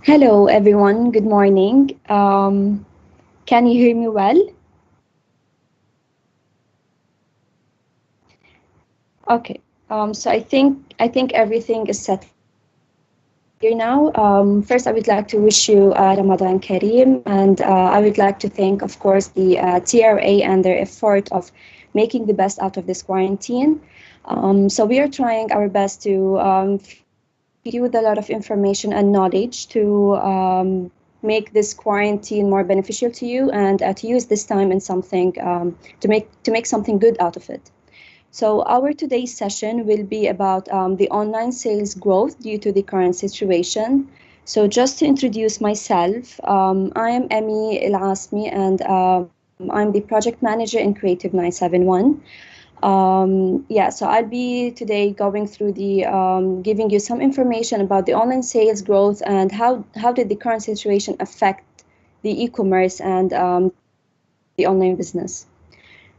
Hello, everyone. Good morning. Can you hear me well? Okay. So I think everything is set here now. First, I would like to wish you Ramadan Kareem, and I would like to thank, of course, the TRA and their effort of making the best out of this quarantine. So we are trying our best to feed you with a lot of information and knowledge to make this quarantine more beneficial to you and to use this time in something to make something good out of it. So our today's session will be about the online sales growth due to the current situation. So just to introduce myself, I am Emmy El Asmi, and I'm the project manager in Creative 971. Yeah, so I'll be today going through the giving you some information about the online sales growth and how did the current situation affect the e-commerce and the online business.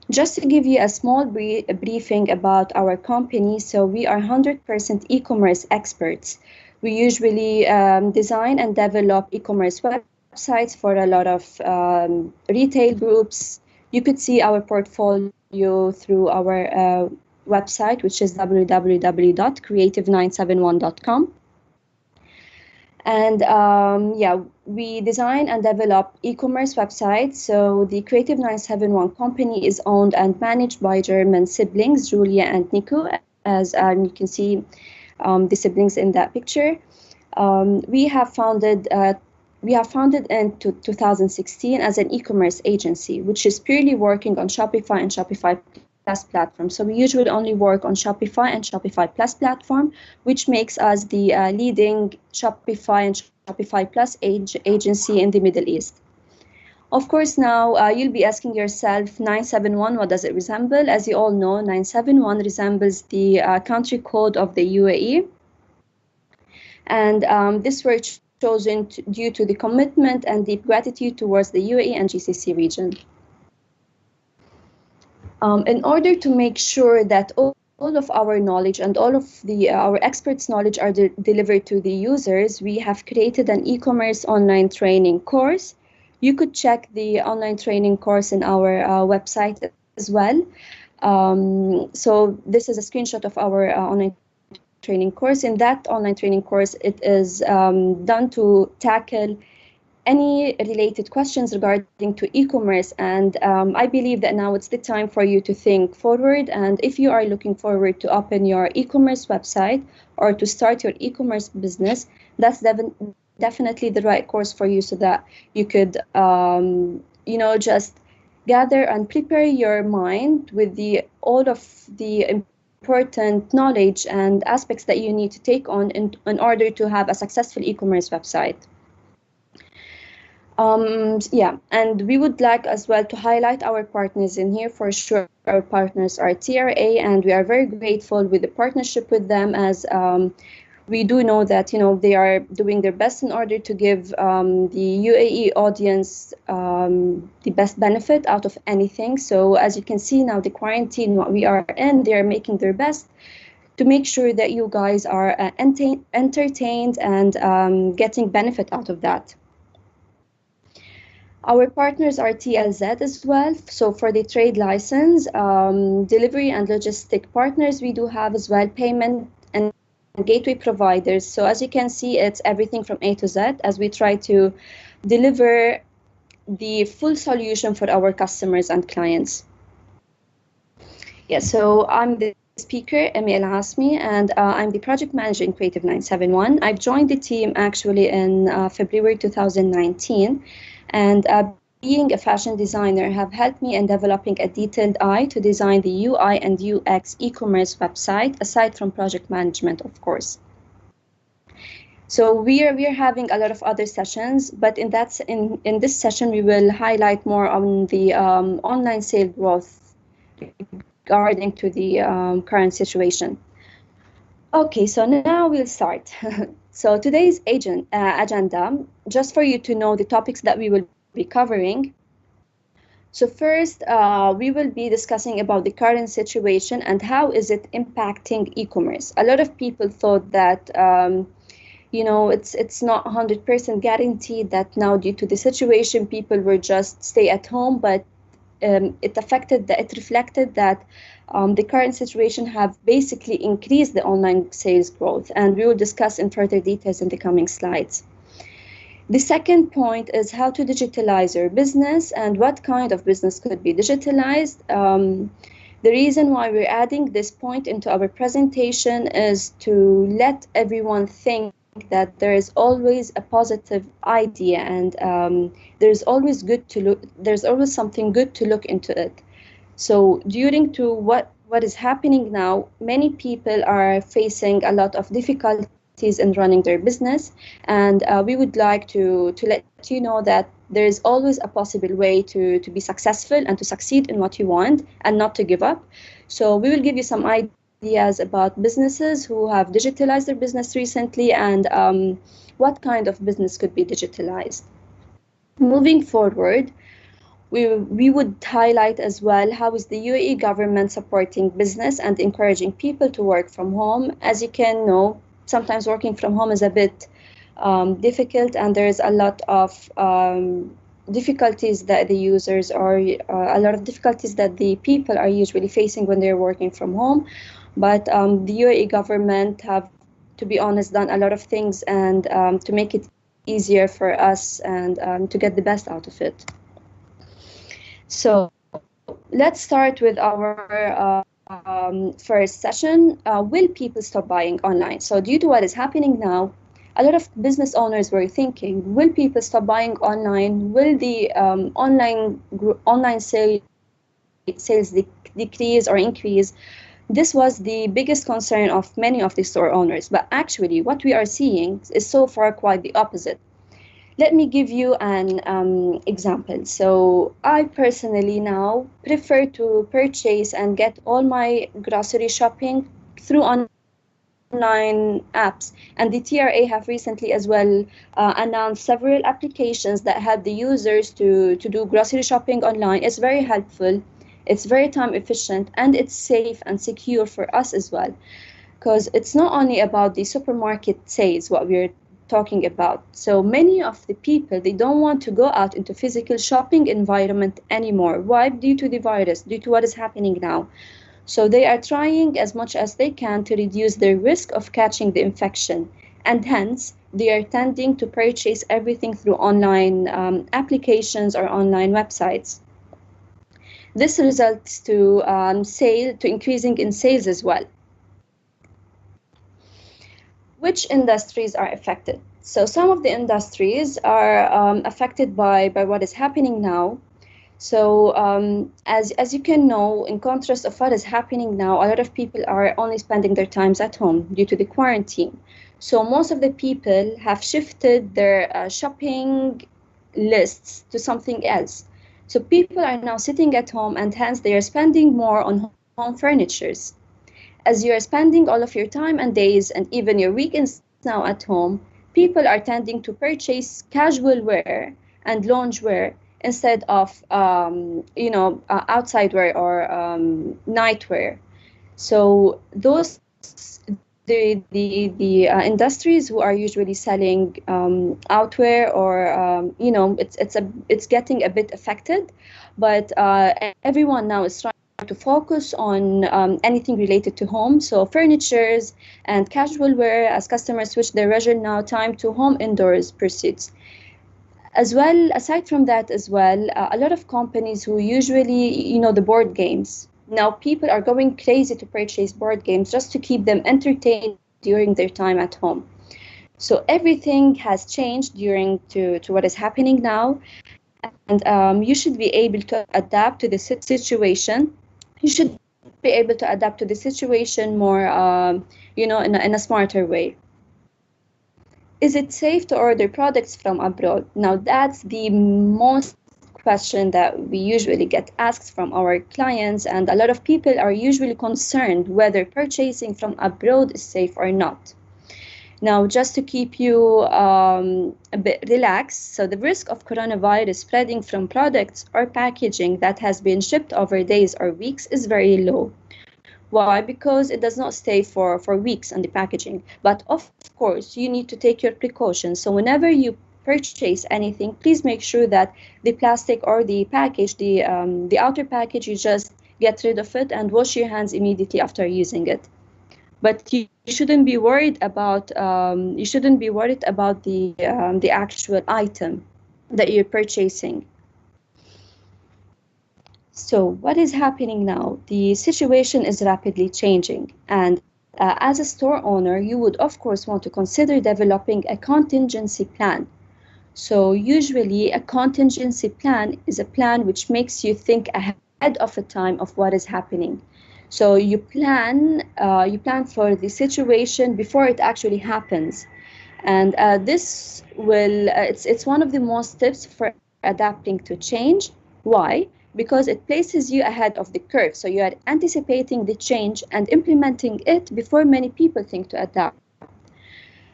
Just to give you a small briefing about our company, so we are 100% e-commerce experts. We usually design and develop e-commerce websites for a lot of retail groups. You could see our portfolio through our website, which is www.creative971.com. And yeah, we design and develop e-commerce websites. So the Creative 971 company is owned and managed by German siblings, Julia and Nico, as you can see the siblings in that picture. We have founded in 2016 as an e-commerce agency, which is purely working on Shopify and Shopify Plus platform. So we usually only work on Shopify and Shopify Plus platform, which makes us the leading Shopify and Shopify Plus agency in the Middle East. Of course, now you'll be asking yourself, 971, what does it resemble? As you all know, 971 resembles the country code of the UAE. And this were chosen due to the commitment and deep gratitude towards the UAE and GCC region. In order to make sure that all of our knowledge and all of our experts' knowledge are delivered to the users, we have created an e-commerce online training course. You could check the online training course in our website as well. So this is a screenshot of our online training course. In that online training course, it is done to tackle any related questions regarding to e-commerce, and I believe that now it's the time for you to think forward. And if you are looking forward to open your e-commerce website or to start your e-commerce business, that's definitely the right course for you, so that you could just gather and prepare your mind with the all of the important knowledge and aspects that you need to take on in order to have a successful e-commerce website. Yeah, and we would like as well to highlight our partners in here. For sure, our partners are TRA, and we are very grateful with the partnership with them, as we do know that they are doing their best in order to give the UAE audience the best benefit out of anything. So as you can see now, the quarantine what we are in, they are making their best to make sure that you guys are entertained and getting benefit out of that. Our partners are TLZ as well. So for the trade license, delivery and logistic partners, we do have as well payment and gateway providers. So as you can see, it's everything from A to Z, as we try to deliver the full solution for our customers and clients. Yeah, so I'm the speaker, Emmy El Hasmi, and I'm the project manager in Creative 971. I've joined the team actually in February 2019. And being a fashion designer have helped me in developing a detailed eye to design the UI and UX e-commerce website, aside from project management, of course. So we are having a lot of other sessions, but in this session we will highlight more on the online sale growth regarding to the current situation. Okay, so now we'll start. So today's agenda, just for you to know the topics that we will be covering. So first, we will be discussing about the current situation and how is it impacting e-commerce. A lot of people thought that it's not 100% guaranteed that now, due to the situation, people will just stay at home, but it reflected that the current situation have basically increased the online sales growth, and we will discuss in further details in the coming slides. The second point is how to digitalize your business and what kind of business could be digitalized. The reason why we're adding this point into our presentation is to let everyone think that there is always a positive idea, and there's always something good to look into it. So during to what is happening now, many people are facing a lot of difficulties in running their business, and we would like to let you know that there is always a possible way to be successful and to succeed in what you want and not to give up. So we will give you some ideas about businesses who have digitalized their business recently, and what kind of business could be digitalized. Moving forward, we would highlight as well how is the UAE government supporting business and encouraging people to work from home. As you can know, sometimes working from home is a bit difficult, and there's a lot of difficulties that the users or a lot of difficulties that the people are usually facing when they're working from home. But the UAE government have, to be honest, done a lot of things and to make it easier for us and to get the best out of it. So let's start with our first session. Will people stop buying online? So due to what is happening now, a lot of business owners were thinking, will people stop buying online? Will the online sales decrease or increase? This was the biggest concern of many of the store owners. But actually, what we are seeing is so far quite the opposite. Let me give you an example. So I personally now prefer to purchase and get all my grocery shopping through online apps. And the TRA have recently as well announced several applications that help the users to do grocery shopping online. It's very helpful, it's very time efficient, and it's safe and secure for us as well. Because it's not only about the supermarket sales, what we're talking about. So many of the people, they don't want to go out into physical shopping environment anymore. Why? Due to the virus, due to what is happening now. So they are trying as much as they can to reduce their risk of catching the infection, and hence they are tending to purchase everything through online applications or online websites. This results to increasing in sales as well. Which industries are affected? So some of the industries are affected by what is happening now. So as you can know, in contrast of what is happening now, a lot of people are only spending their times at home due to the quarantine. So most of the people have shifted their shopping lists to something else. So people are now sitting at home, and hence they are spending more on home furnitures. As you are spending all of your time and days and even your weekends now at home, people are tending to purchase casual wear and lounge wear instead of outside wear or night wear. So those the industries who are usually selling outwear or it's getting a bit affected, but everyone now is trying to focus on anything related to home, so furnitures and casual wear, as customers switch their leisure now time to home indoors pursuits. As well, aside from that as well, a lot of companies who usually, the board games, now people are going crazy to purchase board games just to keep them entertained during their time at home. So everything has changed during to what is happening now, and you should be able to adapt to the situation. You should be able to adapt to the situation more, in a smarter way. Is it safe to order products from abroad? Now, that's the most question that we usually get asked from our clients, and a lot of people are usually concerned whether purchasing from abroad is safe or not. Now, just to keep you a bit relaxed, so the risk of coronavirus spreading from products or packaging that has been shipped over days or weeks is very low. Why? Because it does not stay for weeks on the packaging. But of course, you need to take your precautions. So whenever you purchase anything, please make sure that the plastic or the package, the outer package, you just get rid of it and wash your hands immediately after using it. But you shouldn't be worried about the actual item that you're purchasing. So what is happening now? The situation is rapidly changing, and as a store owner, you would of course want to consider developing a contingency plan. So usually a contingency plan is a plan which makes you think ahead of a time of what is happening. So you plan for the situation before it actually happens, and this will it's one of the most tips for adapting to change. Why? Because it places you ahead of the curve. So you are anticipating the change and implementing it before many people think to adapt.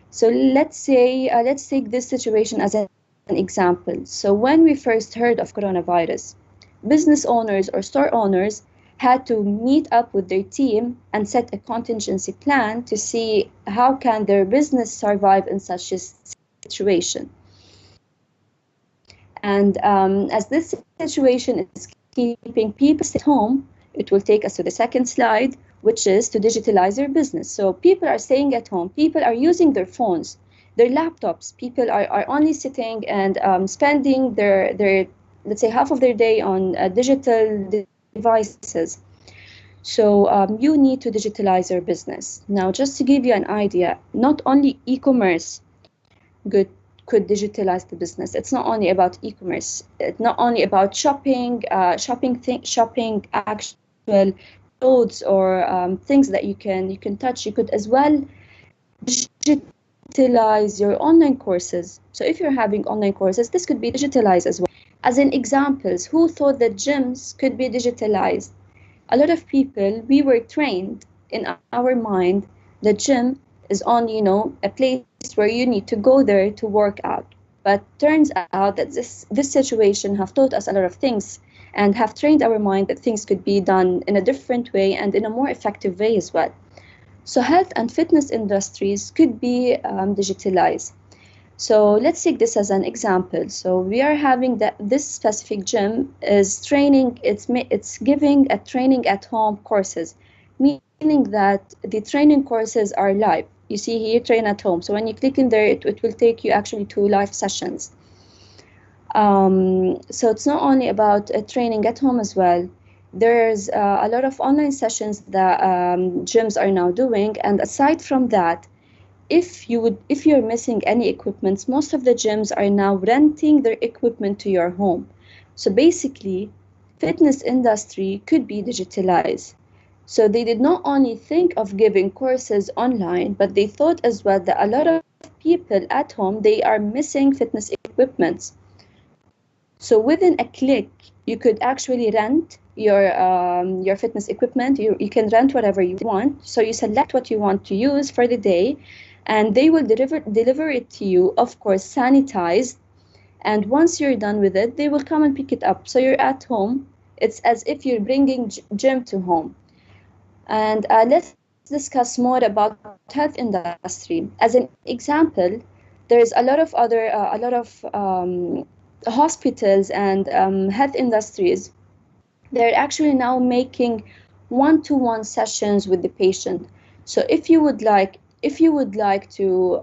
So let's take this situation as an example. So when we first heard of coronavirus, business owners or store owners had to meet up with their team and set a contingency plan to see how can their business survive in such a situation. And as this situation is keeping people at home, it will take us to the second slide, which is to digitalize your business. So people are staying at home, people are using their phones, their laptops, people are only sitting and spending their, let's say, half of their day on digital devices. So you need to digitalize your business. Now, just to give you an idea, not only e-commerce could digitalize the business. It's not only about e-commerce. It's not only about shopping actual clothes or things that you can touch. You could as well digitalize your online courses. So if you're having online courses, this could be digitalized as well. As in examples, who thought that gyms could be digitalized? A lot of people, we were trained in our mind the gym is only, a place where you need to go there to work out. But turns out that this situation have taught us a lot of things and have trained our mind that things could be done in a different way and in a more effective way as well. So health and fitness industries could be digitalized. So let's take this as an example. So we are having that this specific gym is training, it's giving a training at home courses, meaning that the training courses are live. You see here, train at home. So when you click in there, it will take you actually to live sessions. So it's not only about training at home as well. There's a lot of online sessions that gyms are now doing. And aside from that, if you're missing any equipment, most of the gyms are now renting their equipment to your home. So basically, fitness industry could be digitalized. So they did not only think of giving courses online, but they thought as well that a lot of people at home, they are missing fitness equipment. So within a click, you could actually rent your fitness equipment. You can rent whatever you want. So you select what you want to use for the day, and they will deliver it to you, of course, sanitized. And once you're done with it, they will come and pick it up. So you're at home. It's as if you're bringing gym to home. And let's discuss more about health industry. As an example, there's a lot of hospitals and health industries. They're actually now making one-to-one sessions with the patient. So if you would like to,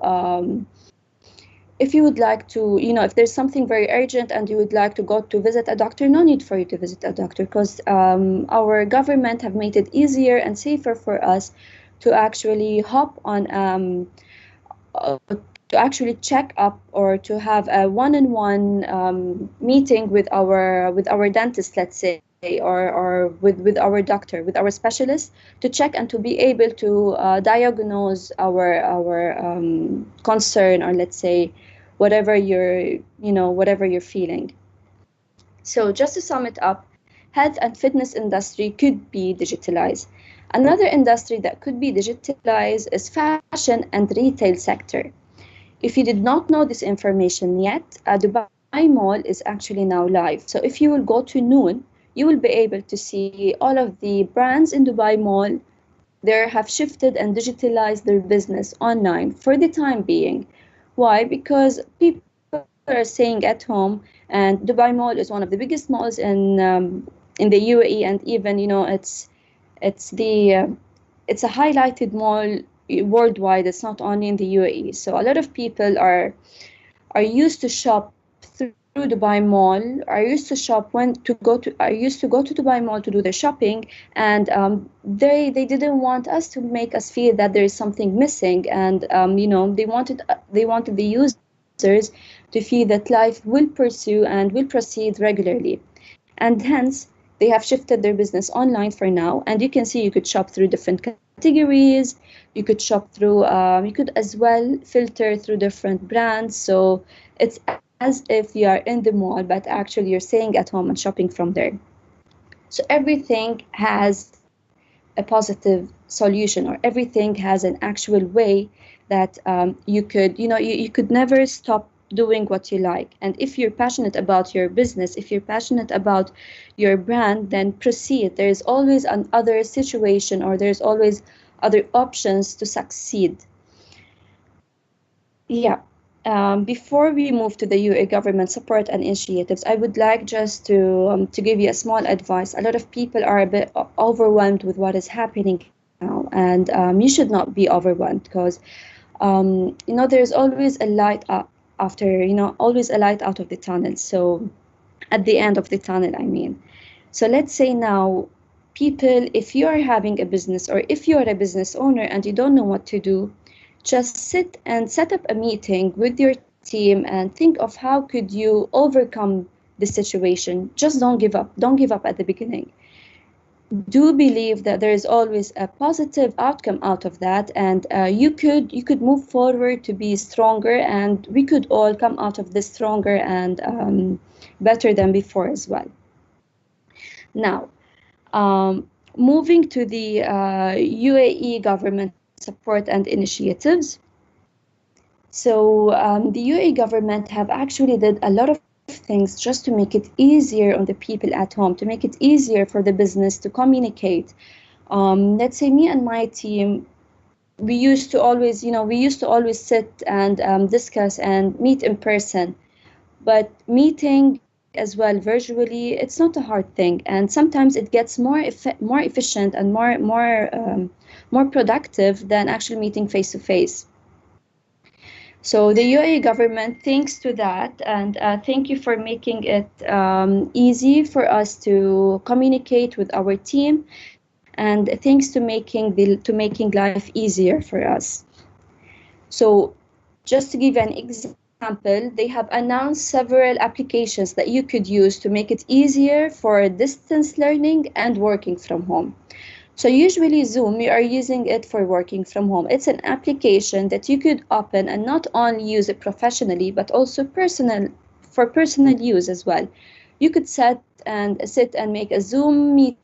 if there's something very urgent and you would like to go to visit a doctor, no need for you to visit a doctor, because our government have made it easier and safer for us to actually hop on, to actually check up or to have a one-on-one meeting with our dentist, let's say, or with our doctor, with our specialist, to check and to be able to diagnose our concern, or let's say whatever you're feeling. So just to sum it up, health and fitness industry could be digitalized. Another industry that could be digitalized is fashion and retail sector. If you did not know this information yet, Dubai Mall is actually now live. So if you will go to Noon, you will be able to see all of the brands in Dubai Mall they have shifted and digitalized their business online for the time being. Why? Because people are staying at home, and Dubai Mall is one of the biggest malls in the UAE, and even it's the it's a highlighted mall worldwide. It's not only in the UAE. So a lot of people are used to shop through Dubai Mall. Are used to shop when to go to. Are used to go to Dubai Mall to do their shopping, and they didn't want us to make us feel that there is something missing, and they wanted the users to feel that life will pursue and will proceed regularly, and hence they have shifted their business online for now. And you can see you could shop through different categories. You could shop through. You could as well filter through different brands. So it's as if you are in the mall, but actually you're staying at home and shopping from there. So everything has a positive solution, or everything has an actual way that you could never stop doing what you like. And if you're passionate about your business, if you're passionate about your brand, then proceed. There is always another situation, or there's always other options to succeed. Yeah. Before we move to the UA government support and initiatives, I would like just to give you a small advice. A lot of people are a bit overwhelmed with what is happening now, and you should not be overwhelmed, because there's always a light up after, always a light out of the tunnel. So at the end of the tunnel, I mean. So let's say now, people, if you are having a business, or if you are a business owner and you don't know what to do, just sit and set up a meeting with your team and think of how could you overcome the situation. Just don't give up. Don't give up at the beginning. Do believe that there is always a positive outcome out of that, and you could move forward to be stronger, and we could all come out of this stronger and better than before as well. Now, moving to the UAE government support and initiatives. So the UAE government have actually did a lot of things just to make it easier on the people at home, to make it easier for the business to communicate. Let's say me and my team, we used to always sit and discuss and meet in person. But meeting as well virtually, it's not a hard thing, and sometimes it gets more efficient and more productive than actually meeting face to face. So the UAE government, thanks to that, and thank you for making it easy for us to communicate with our team, and thanks to making life easier for us. So just to give an example, they have announced several applications that you could use to make it easier for distance learning and working from home. So usually Zoom, we are using it for working from home. It's an application that you could open and not only use it professionally, but also for personal use as well. You could sit and make a Zoom meeting,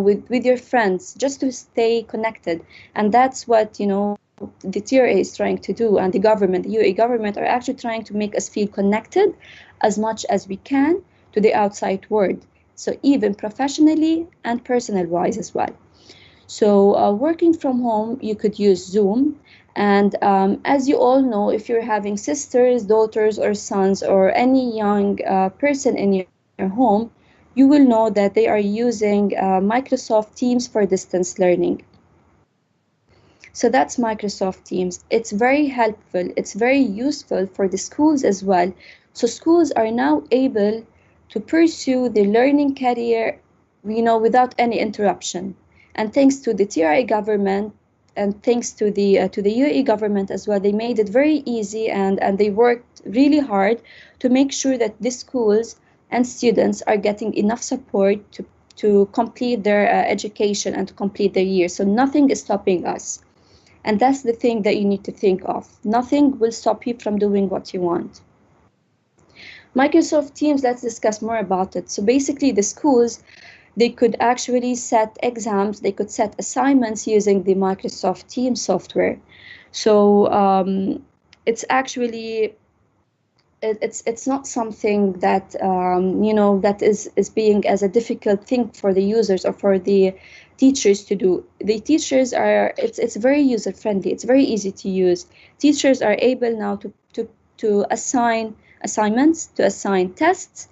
with your friends, just to stay connected. And that's what, the TRA is trying to do, and the government, the UAE government, are actually trying to make us feel connected as much as we can to the outside world. So even professionally and personal wise as well. So working from home, you could use Zoom. And as you all know, if you're having sisters, daughters, or sons, or any young person in your home, you will know that they are using Microsoft Teams for distance learning. So that's Microsoft Teams. It's very helpful. It's very useful for the schools as well. So schools are now able to pursue the learning career, without any interruption. And thanks to the TRA government, and thanks to the UAE government as well, they made it very easy, and they worked really hard to make sure that the schools and students are getting enough support to complete their education and to complete their year. So nothing is stopping us. And that's the thing that you need to think of. Nothing will stop you from doing what you want. Microsoft Teams, let's discuss more about it. So basically the schools, they could actually set exams, they could set assignments using the Microsoft Teams software. So it's actually it's not something that that is being as a difficult thing for the users or for the teachers to do. The teachers are, it's very user friendly, it's very easy to use. Teachers are able now to assign assignments, to assign tests,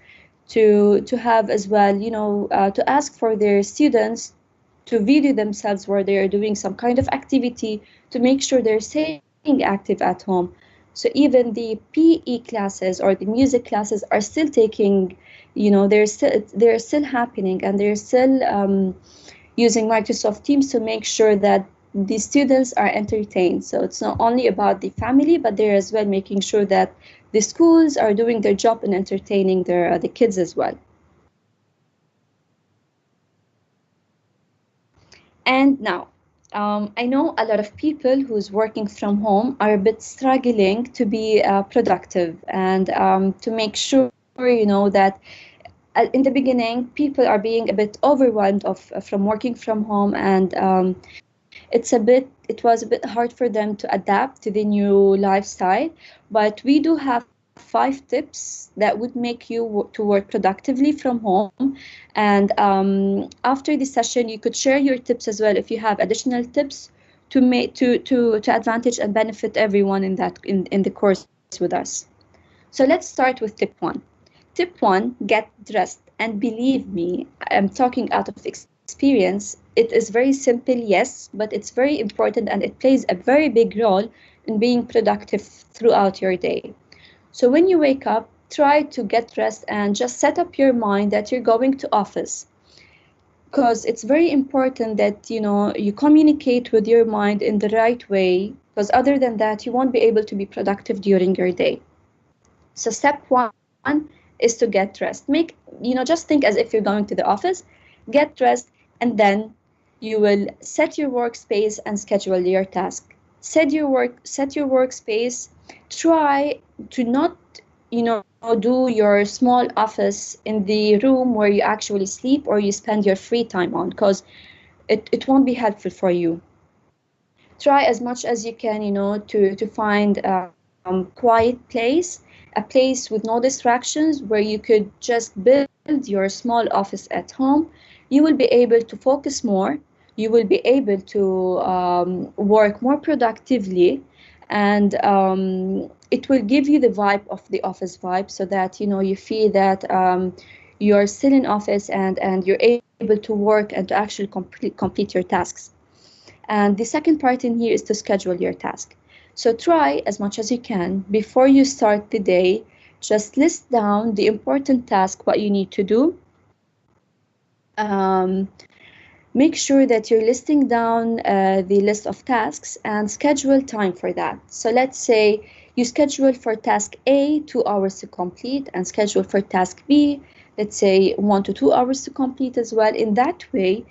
to have as well, to ask for their students to video themselves where they are doing some kind of activity, to make sure they're staying active at home. So even the PE classes or the music classes are still taking, they're still happening, and they're still using Microsoft Teams to make sure that the students are entertained. So it's not only about the family, but they're as well making sure that the schools are doing their job in entertaining the kids as well. And now, I know a lot of people who's working from home are a bit struggling to be productive, and to make sure, that in the beginning, people are being a bit overwhelmed from working from home, and it was a bit hard for them to adapt to the new lifestyle. But we do have 5 tips that would make you to work productively from home. And after the session, you could share your tips as well if you have additional tips to make to advantage and benefit everyone in the course with us. So let's start with tip 1. Tip 1: get dressed. And believe me, I'm talking out of experience. It is very simple, yes, but it's very important, and it plays a very big role in being productive throughout your day. So when you wake up, try to get dressed and just set up your mind that you're going to office, because it's very important that you communicate with your mind in the right way, because other than that you won't be able to be productive during your day. So step 1 is to get dressed. Just think as if you're going to the office. Get dressed, and then you will set your workspace and schedule your task. Set your workspace. Try to not, do your small office in the room where you actually sleep or you spend your free time on, because it won't be helpful for you. Try as much as you can, to find quiet place, a place with no distractions, where you could just build your small office at home. You will be able to focus more. You will be able to work more productively, and it will give you the vibe of the office vibe, so that you feel that you're still in office, and you're able to work and to actually complete your tasks. And the second part in here is to schedule your task. So try as much as you can, before you start the day, just list down the important task, what you need to do. Um, Make sure that you're listing down the list of tasks and schedule time for that. So let's say you schedule for task A 2 hours to complete, and schedule for task B, let's say 1 to 2 hours to complete as well. In that way,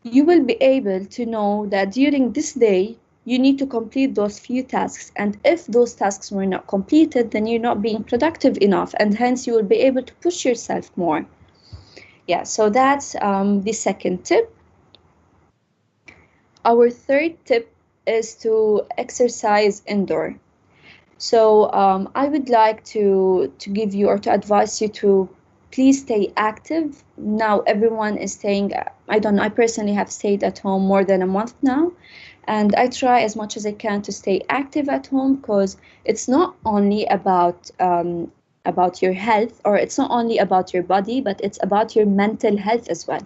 you will be able to know that during this day, you need to complete those few tasks. And if those tasks were not completed, then you're not being productive enough, and hence you will be able to push yourself more. Yeah, so that's the second tip. Our third tip is to exercise indoor. So I would like to give you, or to advise you, to please stay active. Now everyone is staying, I don't know, I personally have stayed at home more than a month now, and I try as much as I can to stay active at home, because it's not only about your health, or it's not only about your body, but it's about your mental health as well.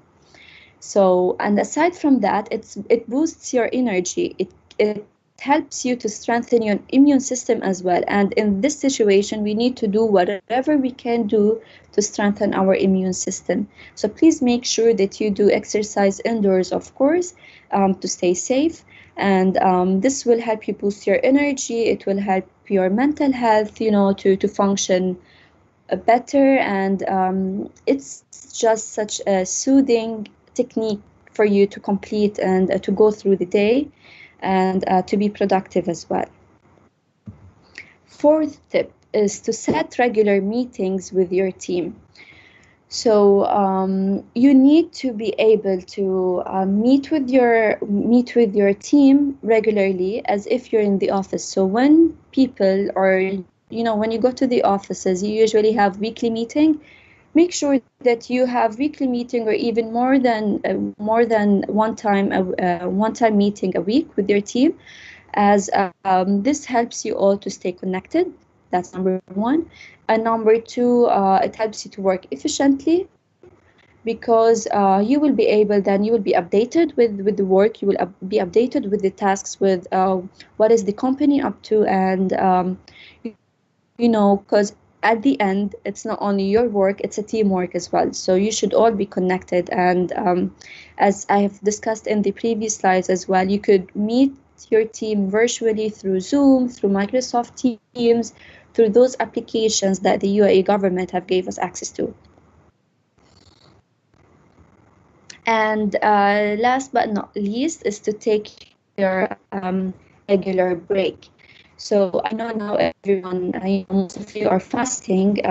So, and aside from that, it boosts your energy. It helps you to strengthen your immune system as well. And in this situation, we need to do whatever we can do to strengthen our immune system. So please make sure that you do exercise indoors, of course, to stay safe. And this will help you boost your energy. It will help your mental health, to function better. And it's just such a soothing technique for you to complete and to go through the day, and to be productive as well. Fourth tip is to set regular meetings with your team. So you need to be able to meet with your team regularly, as if you're in the office. So when people, or when you go to the offices, you usually have weekly meeting. Make sure that you have weekly meeting, or even more than one time meeting a week with your team, as this helps you all to stay connected. That's number one. And number two, it helps you to work efficiently, because you will be updated with the work. You will be updated with the tasks, with what is the company up to. And because at the end, it's not only your work, it's a teamwork as well. So you should all be connected. And as I have discussed in the previous slides as well, you could meet your team virtually through Zoom, through Microsoft Teams, through those applications that the UAE government have gave us access to. And last but not least is to take your regular break. So I know now everyone, most of you are fasting,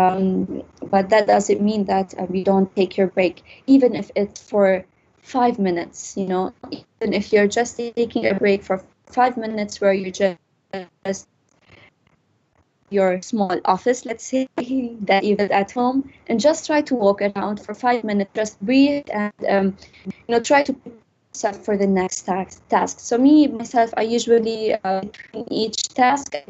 but that doesn't mean that we don't take your break, even if it's for 5 minutes. Even if you're just taking a break for 5 minutes, where you just your small office, let's say, that you build at home, and just try to walk around for 5 minutes, just breathe, and try to prepare yourself for the next task. So myself, I usually between each task, I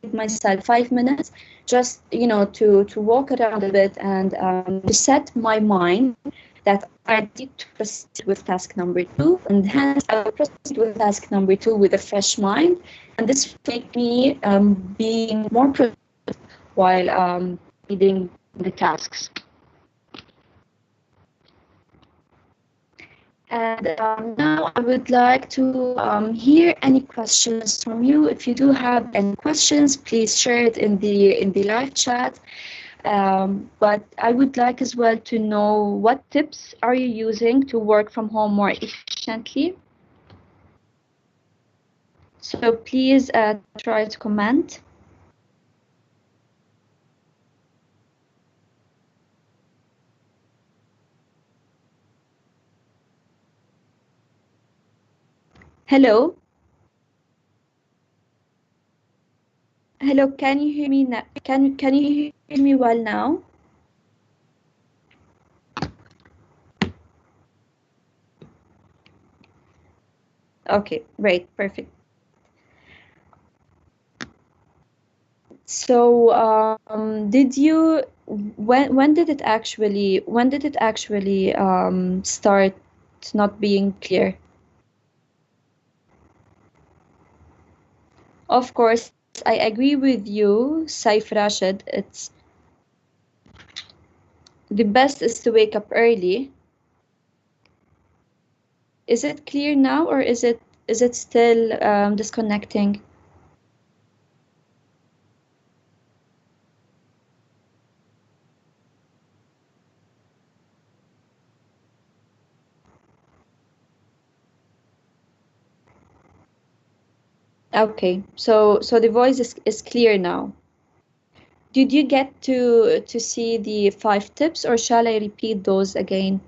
give myself 5 minutes, just to walk around a bit, and to set my mind that I need to proceed with task number 2, and hence I will proceed with task number 2 with a fresh mind, and this will make me being more productive while leading the tasks. And now I would like to hear any questions from you. If you do have any questions, please share it in the live chat. But I would like as well to know, what tips are you using to work from home more efficiently? So please try to comment. Hello? Hello, can you hear me now? Can you hear me well now? Okay, great, perfect. So, when did it actually start not being clear? Of course, I agree with you, Saif Rashid. It's the best is to wake up early. Is it clear now, or is it still disconnecting? Okay, so the voice is clear now. Did you get to see the 5 tips, or shall I repeat those again?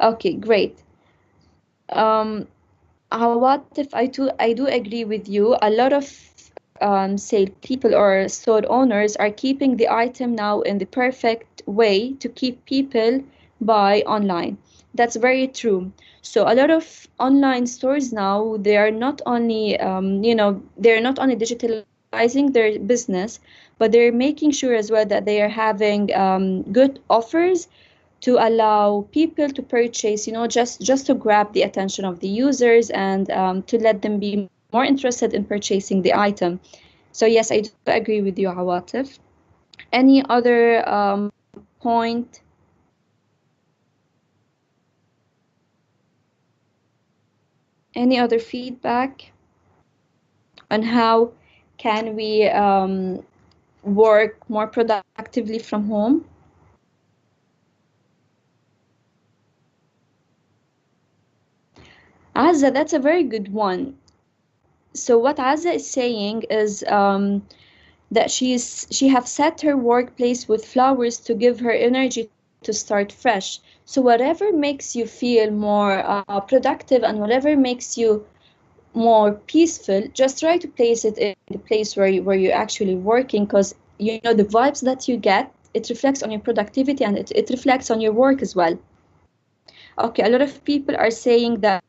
Okay, great. What if I do agree with you? A lot of say people or store owners are keeping the item now in the perfect way to keep people buy online. That's very true. So a lot of online stores now, they are not only they're not only digitalizing their business, but they're making sure as well that they are having good offers to allow people to purchase, just to grab the attention of the users, and to let them be more interested in purchasing the item. So yes, I do agree with you, Awatif. Any other point? Any other feedback on how can we work more productively from home? Azza, that's a very good one. So what Azza is saying is that she have set her workplace with flowers to give her energy to start fresh. So whatever makes you feel more productive and whatever makes you more peaceful, just try to place it in the place where you're actually working, because you know the vibes that you get, it reflects on your productivity and it reflects on your work as well. Okay, a lot of people are saying that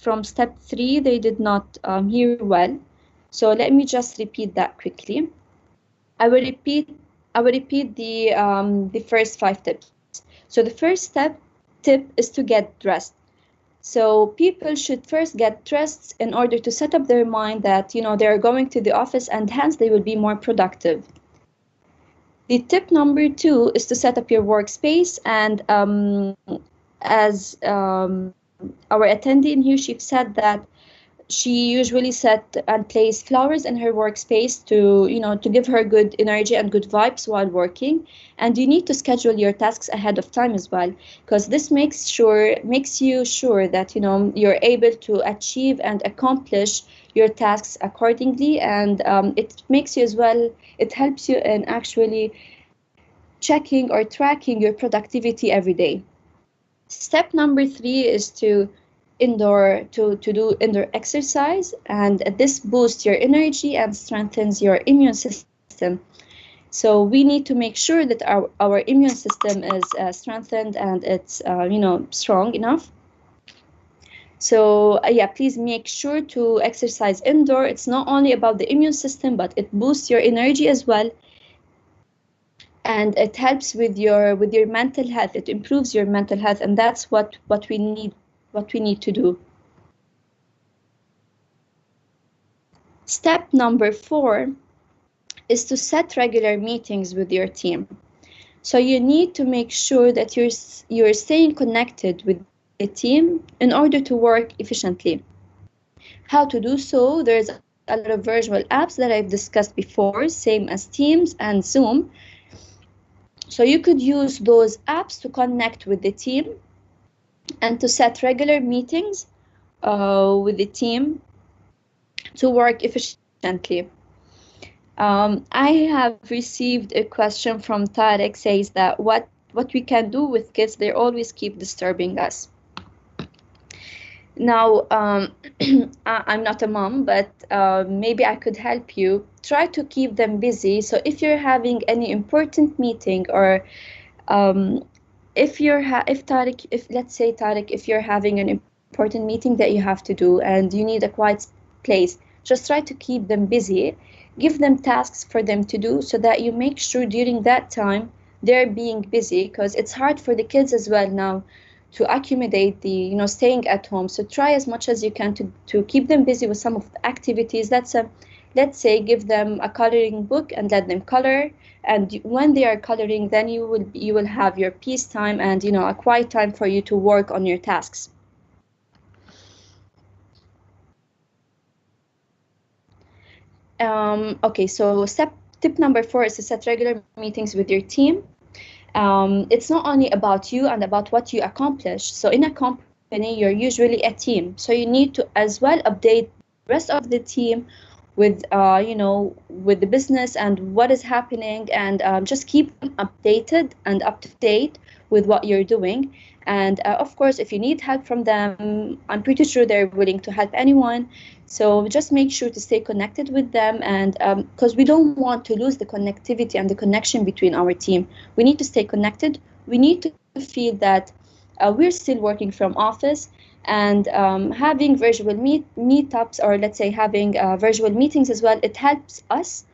from step 3 they did not hear well. So let me just repeat that quickly. I will repeat the first 5 tips. So the first tip is to get dressed. So people should first get dressed in order to set up their mind that, you know, they're going to the office and hence they will be more productive. The tip number 2 is to set up your workspace, and as our attendee in here, she said that she usually set and place flowers in her workspace to, you know, to give her good energy and good vibes while working. And you need to schedule your tasks ahead of time as well, because this makes you sure that, you know, you're able to achieve and accomplish your tasks accordingly. And it makes you as well, it helps you in actually checking or tracking your productivity every day. Step number 3 is to do indoor exercise, and this boosts your energy and strengthens your immune system. So we need to make sure that our immune system is strengthened and it's strong enough. So yeah, please make sure to exercise indoor. It's not only about the immune system, but it boosts your energy as well, and it helps with your mental health. It improves your mental health, and that's what we need to do. Step number 4 is to set regular meetings with your team. So you need to make sure that you're staying connected with the team in order to work efficiently. How to do so? There's a lot of virtual apps that I've discussed before, same as Teams and Zoom. So you could use those apps to connect with the team and to set regular meetings with the team to work efficiently. I have received a question from Tarek, says that what we can do with kids, they always keep disturbing us. Now, I'm not a mom, but maybe I could help you. Try to keep them busy. So if you're having any important meeting, or if let's say Tarek, if you're having an important meeting that you have to do and you need a quiet place, just try to keep them busy. Give them tasks for them to do so that you make sure during that time they're being busy, because it's hard for the kids as well now to accommodate the, you know, staying at home. So try as much as you can to keep them busy with some of the activities. Let's say give them a coloring book and let them color, and when they are coloring, then you will have your peace time and, you know, a quiet time for you to work on your tasks. Okay, so tip number 4 is to set regular meetings with your team. It's not only about you and about what you accomplish. So in a company, you're usually a team. So you need to as well update the rest of the team with, with the business and what is happening, and just keep them updated and up to date with what you're doing. And of course, if you need help from them, I'm pretty sure they're willing to help anyone. So just make sure to stay connected with them, and because we don't want to lose the connectivity and the connection between our team. We need to stay connected. We need to feel that we're still working from office, and having virtual meetups, or let's say having virtual meetings as well, it helps us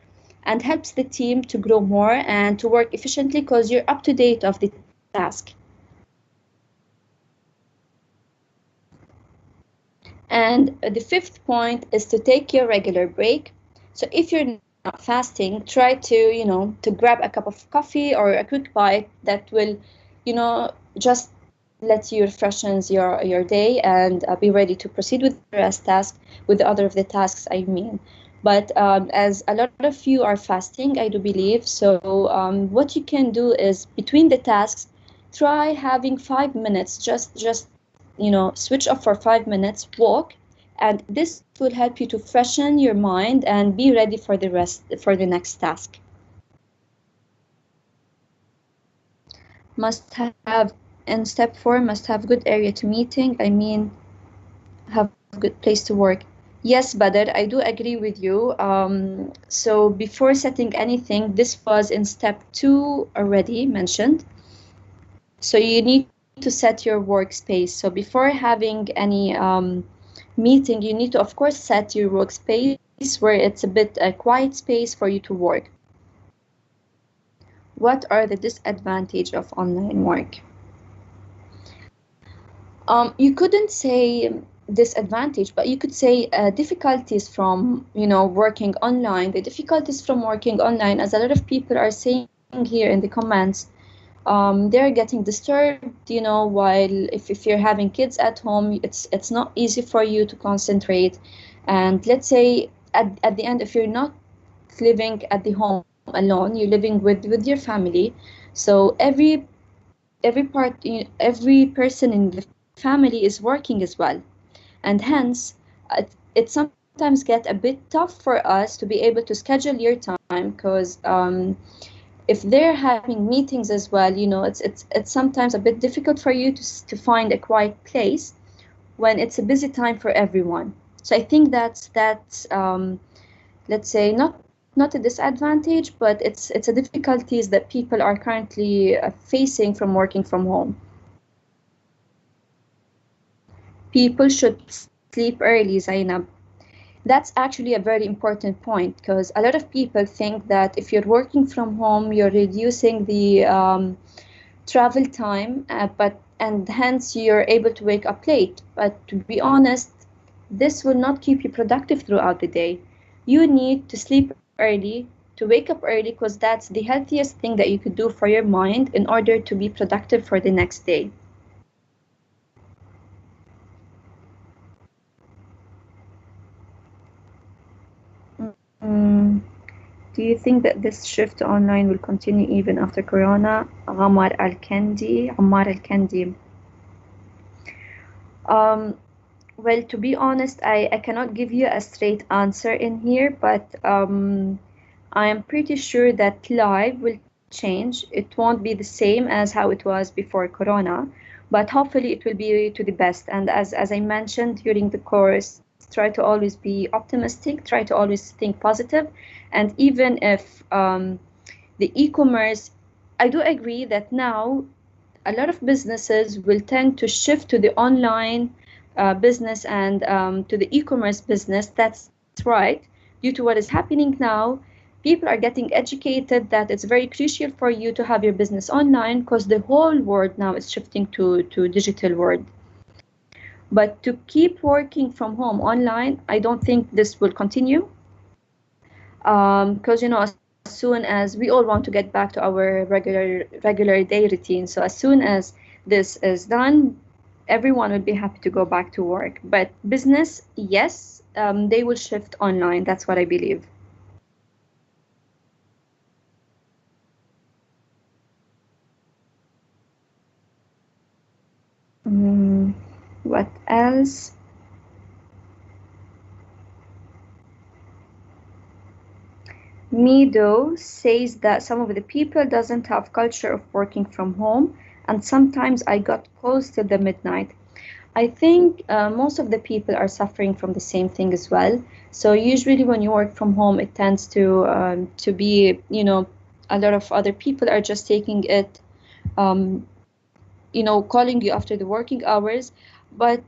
and helps the team to grow more and to work efficiently, because you're up to date of the task. And the 5th point is to take your regular break. So if you're not fasting, try to grab a cup of coffee or a quick bite that will, just let you freshens your day and be ready to proceed with the rest task, with the other of the tasks, I mean. But as a lot of you are fasting, I do believe, so what you can do is between the tasks, try having 5 minutes, just switch off for 5 minutes, walk, and this will help you to freshen your mind and be ready for the next task. must have, and step 4 must have good area to meeting. I mean, have good place to work. Yes, Badr, I do agree with you. So before setting anything, this was in step 2 already mentioned. So you need to set your workspace. So before having any meeting, you need to, of course, set your workspace where it's a quiet space for you to work. What are the disadvantages of online work? You couldn't say disadvantage, but you could say difficulties from, working online. The difficulties from working online, as a lot of people are saying here in the comments, they're getting disturbed, while if you're having kids at home, it's not easy for you to concentrate. And let's say at the end, if you're not living at the home alone, you're living with your family. So every person in the family is working as well, and hence it sometimes get a bit tough for us to be able to schedule your time, because if they're having meetings as well, it's sometimes a bit difficult for you to find a quiet place when it's a busy time for everyone. So I think that's let's say not a disadvantage, but it's a difficulties that people are currently facing from working from home. People should sleep early, Zainab. That's actually a very important point, because a lot of people think that if you're working from home, you're reducing the travel time, and hence you're able to wake up late. But to be honest, this will not keep you productive throughout the day. You need to sleep early, to wake up early, because that's the healthiest thing that you could do for your mind in order to be productive for the next day. Mm, do you think that this shift to online will continue even after Corona? Ammar Al-Kandi. Um, well, to be honest, I cannot give you a straight answer in here, but I am pretty sure that live will change. It won't be the same as how it was before Corona, but hopefully it will be to the best. And as I mentioned during the course, try to always be optimistic, try to always think positive. And even if the e-commerce, I do agree that now a lot of businesses will tend to shift to the online business and to the e-commerce business. That's right. Due to what is happening now, people are getting educated that it's very crucial for you to have your business online, because the whole world now is shifting to digital world. But to keep working from home online, I don't think this will continue, because as soon as we all want to get back to our regular day routine, so as soon as this is done, everyone will be happy to go back to work. But business, yes, they will shift online. That's what I believe. Mm, what else? Mido says that some of the people doesn't have culture of working from home, and sometimes I got calls till the midnight. I think most of the people are suffering from the same thing as well. So usually when you work from home, it tends to be, a lot of other people are just taking it, um, calling you after the working hours. But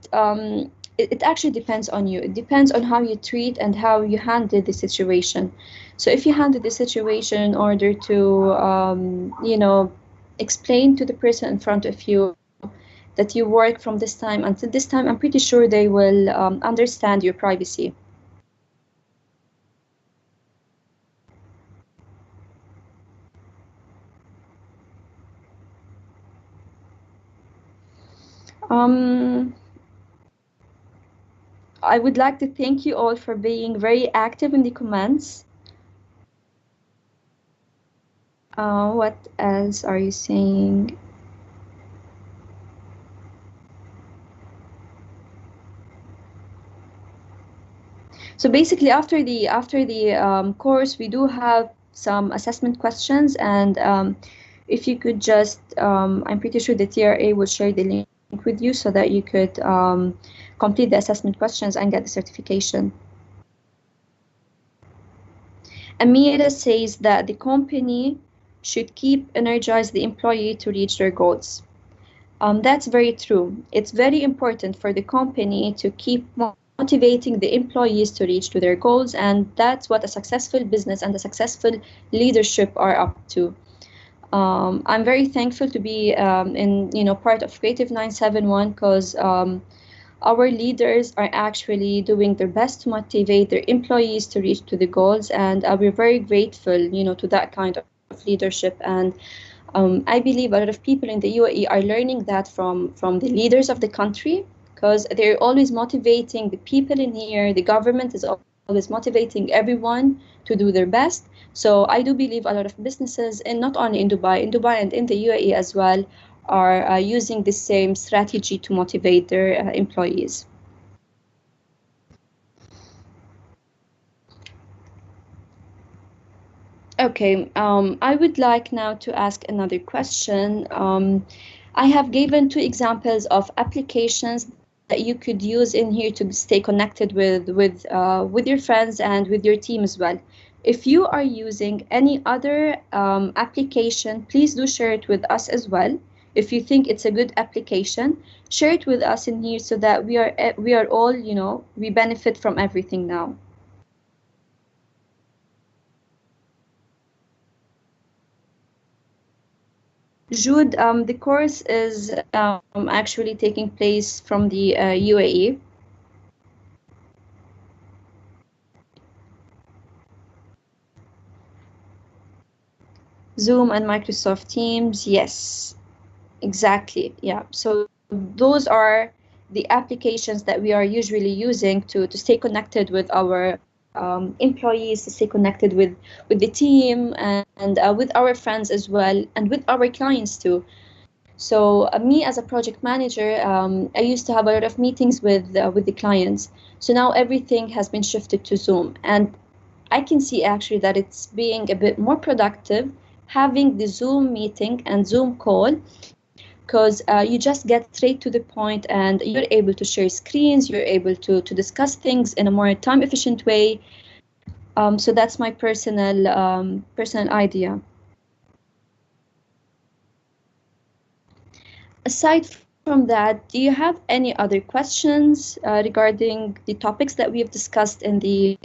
it actually depends on you. It depends on how you treat and how you handle the situation. So if you handle the situation in order to, explain to the person in front of you that you work from this time until this time, I'm pretty sure they will understand your privacy. Um, I would like to thank you all for being very active in the comments. What else are you saying? So basically, after the course, we do have some assessment questions, and if you could just, I'm pretty sure the TRA will share the link with you so that you could complete the assessment questions and get the certification. Amira says that the company should keep energize the employee to reach their goals. That's very true. It's very important for the company to keep motivating the employees to reach to their goals, and that's what a successful business and a successful leadership are up to. I'm very thankful to be in part of Creative 971 because our leaders are actually doing their best to motivate their employees to reach to the goals, and we're very grateful, to that kind of leadership. And I believe a lot of people in the UAE are learning that from the leaders of the country, because they're always motivating the people in here. The government is always motivating everyone to do their best. So I do believe a lot of businesses, and not only in Dubai and in the UAE as well, are using the same strategy to motivate their employees. Okay, I would like now to ask another question. I have given two examples of applications that you could use in here to stay connected with your friends and with your team as well. If you are using any other application, please do share it with us as well. If you think it's a good application, share it with us in here so that we are all, we benefit from everything now. Jude, the course is actually taking place from the UAE. Zoom and Microsoft Teams, yes, exactly. Yeah, so those are the applications that we are usually using to stay connected with our employees, to stay connected with the team and with our friends as well, and with our clients too. So me as a project manager, I used to have a lot of meetings with the clients. So now everything has been shifted to Zoom, and I can see actually that it's being a bit more productive having the Zoom meeting and Zoom call, because you just get straight to the point and you're able to share screens, you're able to discuss things in a more time efficient way. So that's my personal idea. Aside from that, do you have any other questions regarding the topics that we have discussed in the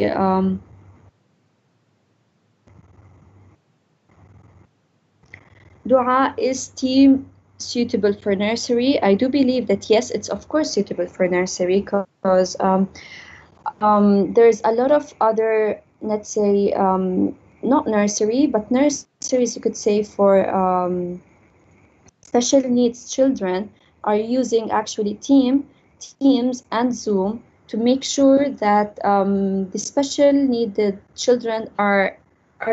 Dua, is team suitable for nursery? I do believe that yes, it's of course suitable for nursery, because there's a lot of other, let's say, not nursery, but nurseries you could say for special needs children are using actually Teams and Zoom to make sure that the special needed children are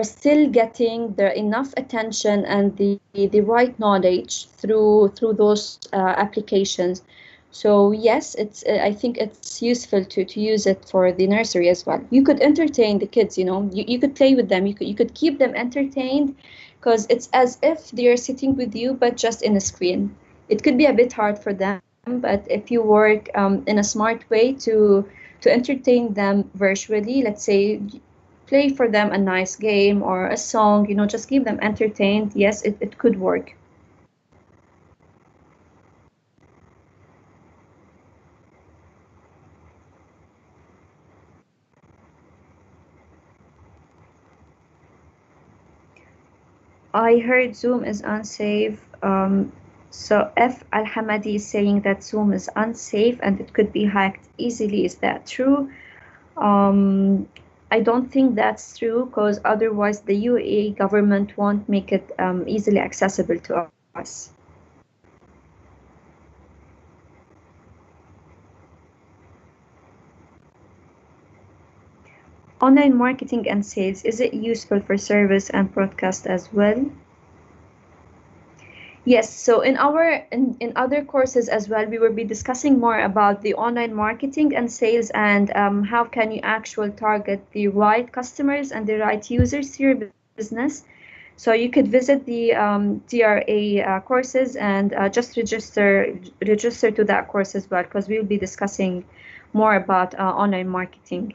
still getting the enough attention and the right knowledge through those applications. So yes, it's I think it's useful to use it for the nursery as well. You could entertain the kids, you could play with them, you could keep them entertained, because it's as if they're sitting with you but just in a screen. It could be a bit hard for them, but if you work in a smart way to entertain them virtually, let's say play for them a nice game or a song, just keep them entertained, yes, it could work. I heard Zoom is unsafe. So F Al Hamadi is saying that Zoom is unsafe and it could be hacked easily. Is that true? I don't think that's true, because otherwise the UAE government won't make it easily accessible to us. Online marketing and sales, is it useful for service and broadcast as well? Yes, so in other courses as well, we will be discussing more about the online marketing and sales, and how can you actually target the right customers and the right users to your business. So you could visit the DRA courses and just register to that course as well, because we'll be discussing more about online marketing.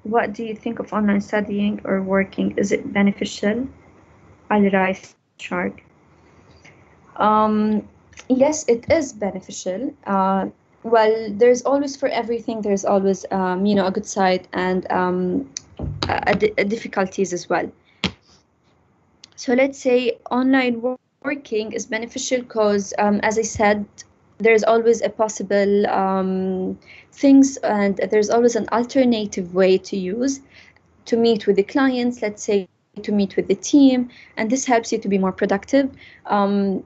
What do you think of online studying or working? Is it beneficial? Al Rice Shark. Yes, it is beneficial. Well, there's always for everything. There's always, a good side and difficulties as well. So let's say online working is beneficial because, as I said, there's always a possible things, and there's always an alternative way to use to meet with the clients. Let's say to meet with the team, and this helps you to be more productive.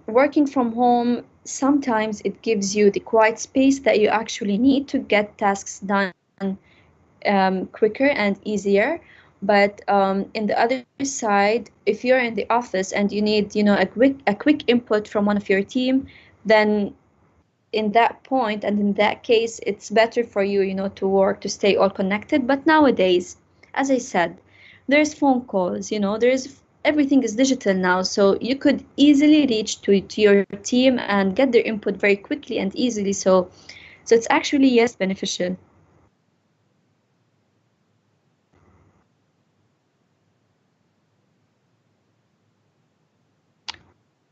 Working from home, sometimes it gives you the quiet space that you actually need to get tasks done quicker and easier. But in the other side, if you're in the office and you need, a quick input from one of your team, then in that point and in that case, it's better for you, to work, to stay all connected. But nowadays, as I said, there's phone calls, there's everything is digital now, so you could easily reach to your team and get their input very quickly and easily. So it's actually, yes, beneficial.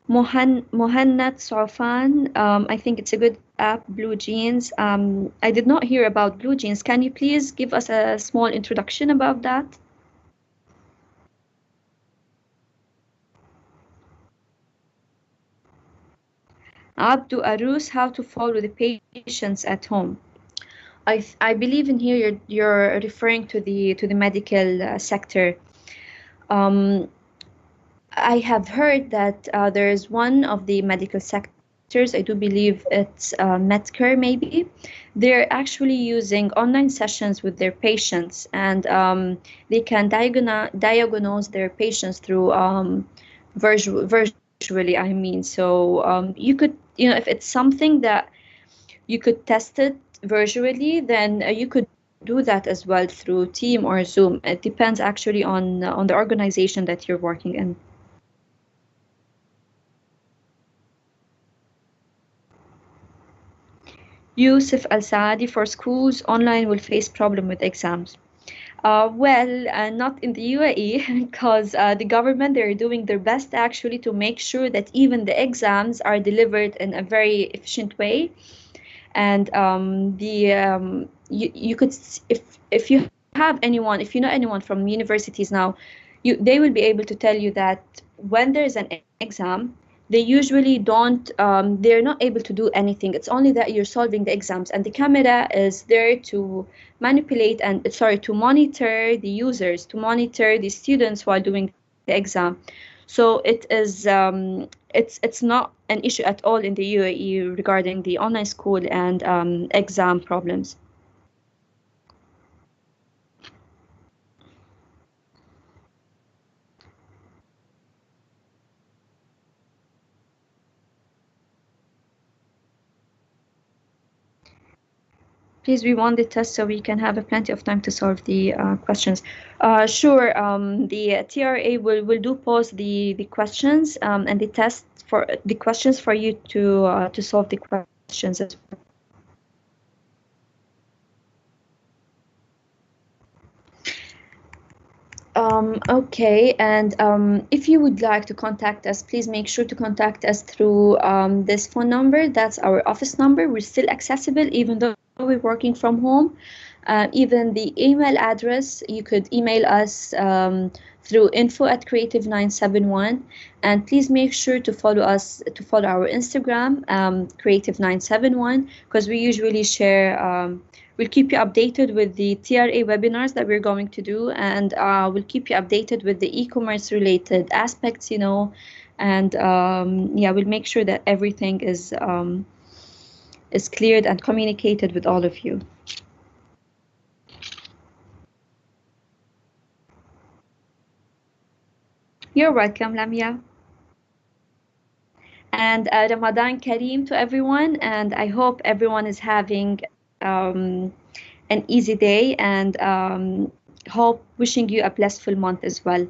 Mohannad Saufan, I think it's a good app, Blue Jeans. I did not hear about Blue Jeans. Can you please give us a small introduction about that? Abdu Arus, how to follow the patients at home. I believe in here you're referring to the medical sector. Um, I have heard that there is one of the medical sectors, I do believe it's Medcare maybe. They're actually using online sessions with their patients, and they can diagnose their patients through virtually, I mean. So you could, if it's something that you could test it virtually, then you could do that as well through Team or Zoom. It depends actually on the organization that you're working in. Yusuf Al Saadi, for schools, online will face problem with exams. Well, not in the UAE, because the government, they're doing their best actually to make sure that even the exams are delivered in a very efficient way. And you could if you have anyone, if you know anyone from universities now, they will be able to tell you that when there is an exam, they usually don't they're not able to do anything. It's only that you're solving the exams, and the camera is there to manipulate and sorry, to monitor the users, to monitor the students while doing the exam. So it's not an issue at all in the UAE regarding the online school and exam problems. Please, we want the test so we can have a plenty of time to solve the questions. Sure, the TRA will do post the questions and the test for the questions for you to solve the questions as well. Okay, and if you would like to contact us, please make sure to contact us through this phone number. That's our office number. We're still accessible even though we're working from home. Even the email address, you could email us through info@creative971. And please make sure to follow our Instagram, creative971, because we usually share. We'll keep you updated with the TRA webinars that we're going to do, and we'll keep you updated with the e-commerce related aspects, and yeah, we'll make sure that everything is cleared and communicated with all of you. You're welcome, Lamia. And Ramadan Kareem to everyone, and I hope everyone is having um, an easy day, and hope wishing you a blissful month as well.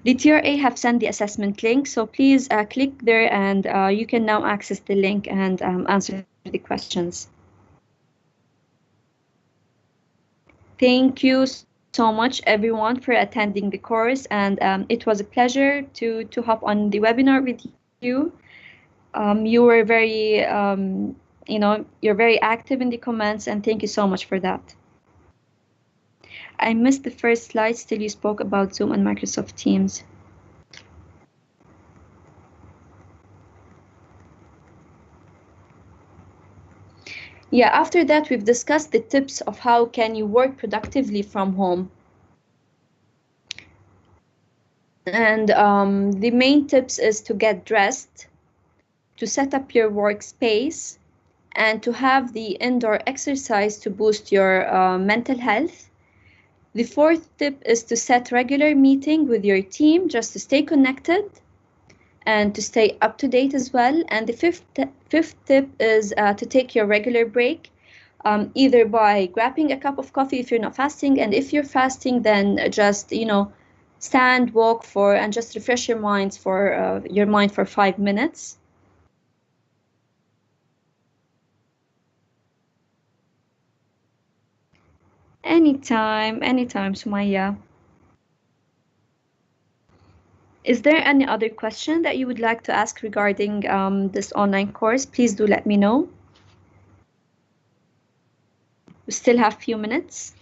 The TRA have sent the assessment link, so please click there, and you can now access the link and answer the questions. Thank you so much, everyone, for attending the course, and it was a pleasure to hop on the webinar with you. You were very, you're very active in the comments, and thank you so much for that. I missed the first slides till you spoke about Zoom and Microsoft Teams. Yeah, after that, we've discussed the tips of how can you work productively from home. And the main tips is to get dressed, to set up your workspace, and to have the indoor exercise to boost your mental health. The fourth tip is to set regular meeting with your team just to stay connected and to stay up to date as well. And the fifth tip is to take your regular break, either by grabbing a cup of coffee if you're not fasting, and if you're fasting, then just stand, walk for, and just refresh your mind for 5 minutes. Anytime, Sumaya. Is there any other question that you would like to ask regarding this online course? Please do let me know. We still have a few minutes.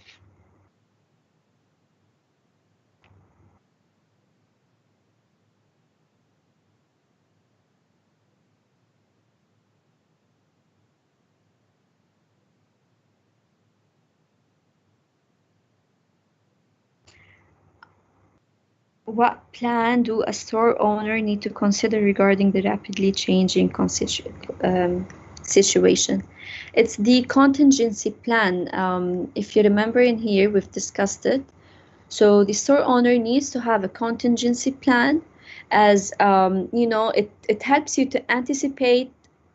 What plan do a store owner need to consider regarding the rapidly changing situation? It's the contingency plan. If you remember in here, we've discussed it. So the store owner needs to have a contingency plan, as it helps you to anticipate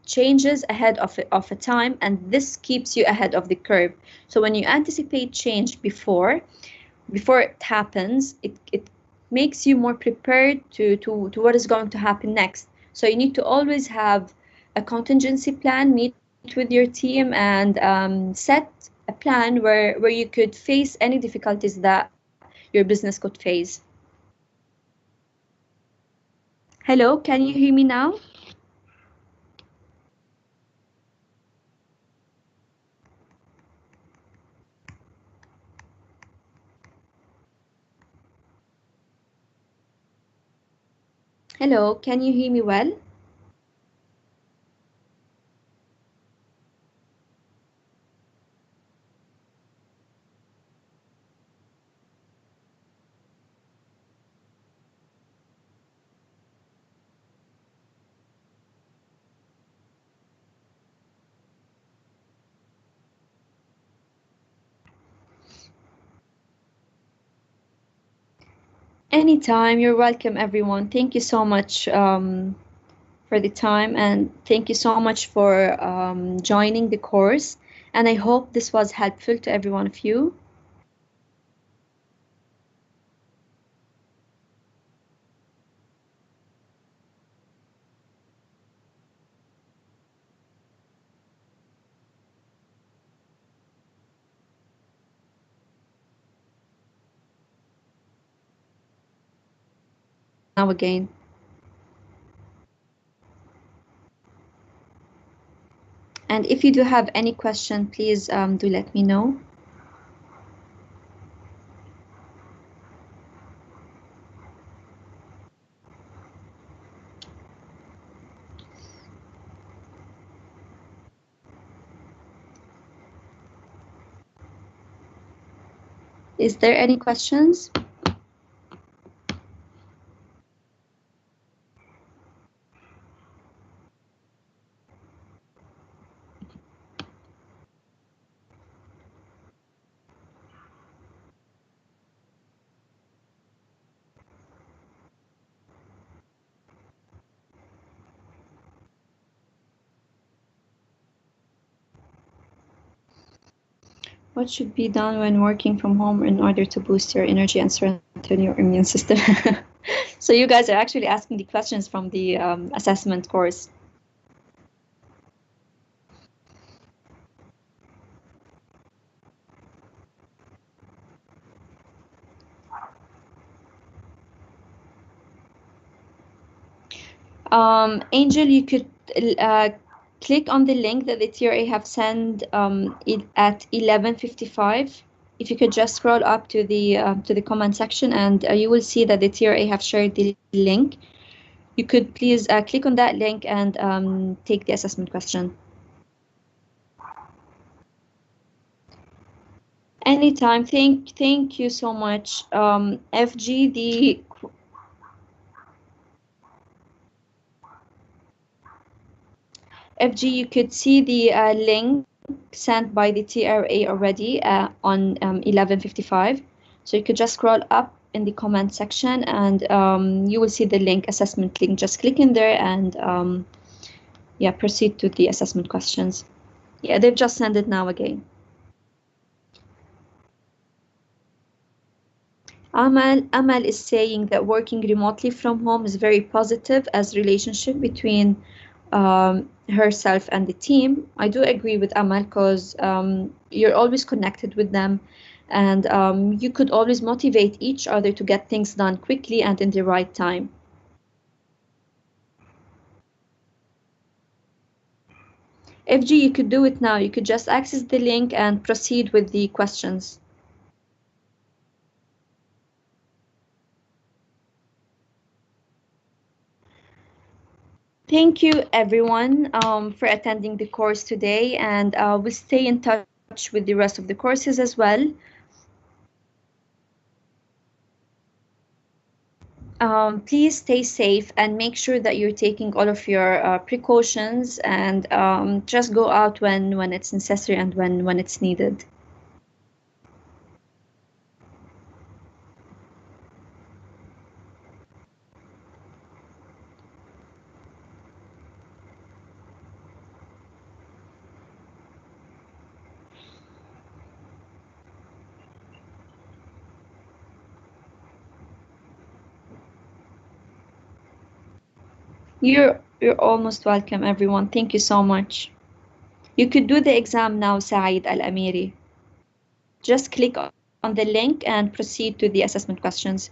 changes ahead of a time, and this keeps you ahead of the curve. So when you anticipate change before it happens, it makes you more prepared to what is going to happen next. So you need to always have a contingency plan, meet with your team, and set a plan where you could face any difficulties that your business could face. Hello, can you hear me now? Hello, can you hear me well? Anytime, you're welcome, everyone. Thank you so much for the time, and thank you so much for joining the course. And I hope this was helpful to every one of you. Now again. And if you do have any question, please do let me know. Is there any questions? What should be done when working from home in order to boost your energy and strengthen your immune system? So you guys are actually asking the questions from the assessment course. Angel, you could uh, click on the link that the TRA have sent at 11:55. If you could just scroll up to the comment section, and you will see that the TRA have shared the link. You could please click on that link and take the assessment question. Anytime. Thank you so much. FG, you could see the link sent by the TRA already on 11:55. So you could just scroll up in the comment section and you will see the link, assessment link. Just click in there and yeah, proceed to the assessment questions. Yeah, they've just sent it now again. Amal is saying that working remotely from home is very positive as relationship between herself and the team. I do agree with Amal because you're always connected with them and you could always motivate each other to get things done quickly and in the right time. FG, you could do it now. You could just access the link and proceed with the questions. Thank you, everyone, for attending the course today, and we'll stay in touch with the rest of the courses as well. Please stay safe and make sure that you're taking all of your precautions and just go out when it's necessary and when it's needed. You're almost welcome, everyone. Thank you so much. You could do the exam now, Saeed Al-Amiri. Just click on the link and proceed to the assessment questions.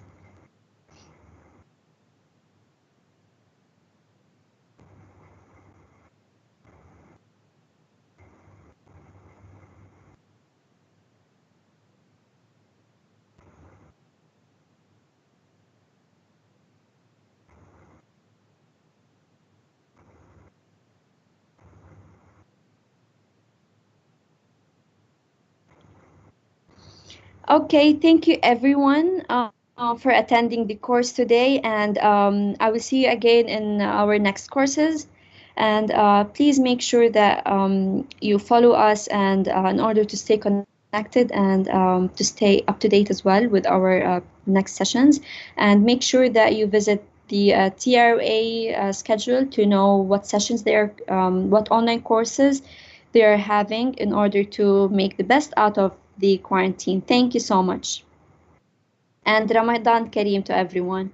Okay, thank you everyone for attending the course today, and I will see you again in our next courses. And please make sure that you follow us and in order to stay connected and to stay up to date as well with our next sessions. And make sure that you visit the TRA schedule to know what sessions they are, what online courses they are having in order to make the best out of the quarantine. Thank you so much. And Ramadan Kareem to everyone.